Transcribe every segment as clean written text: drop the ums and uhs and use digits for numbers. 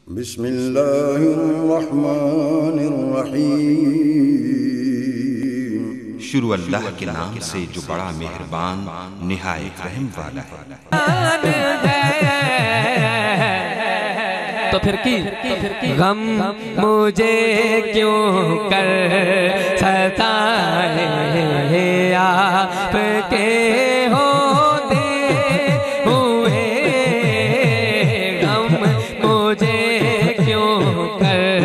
बिस्मिल्लाहिर्रहमानिर्रहीम। शुरू अल्लाह के नाम से जो बड़ा मेहरबान निहायत रहम वाला है। तो फिर की गम मुझे क्यों कर सताए आपके होते हुए, गम मुझे क्यों कर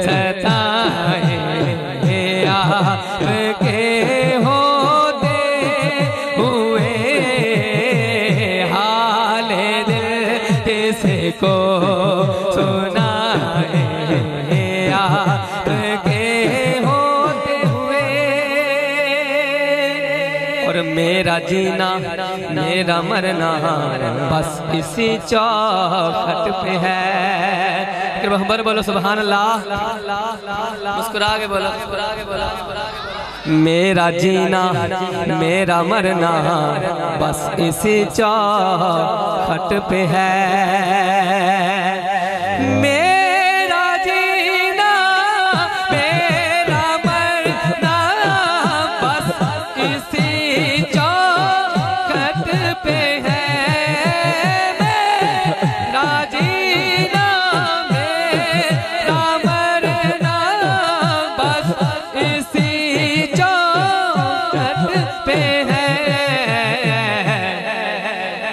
सताए आपके होते हुए, हाल दिल किसको सुनाए आपके होते हुए। और मेरा जीना मेरा मरना बस इसी चौखट पे है। मोहब्बत बोलो सुभान अल्लाह, मुस्कुरा के बोलो, मुस्कुरा के बोलो। मेरा जीना मेरा मरना बस इसी चौखट पे है। मेरा जीना मेरा मरना बस इसी चौखट पे है। मेरा जीना मेरा मरना बस इसी चौखट पे है।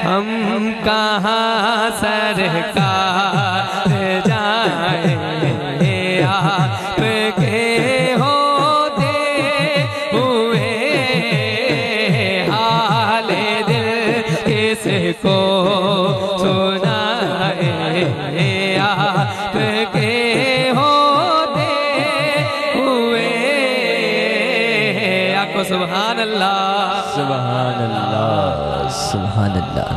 हम कहाँ सरकार जाए आपके होते हुए, हाल दिल किसको सुनाए आपके होते हुए। आपको सुभान अल्लाह, सुभान अल्लाह, सुभान अल्लाह।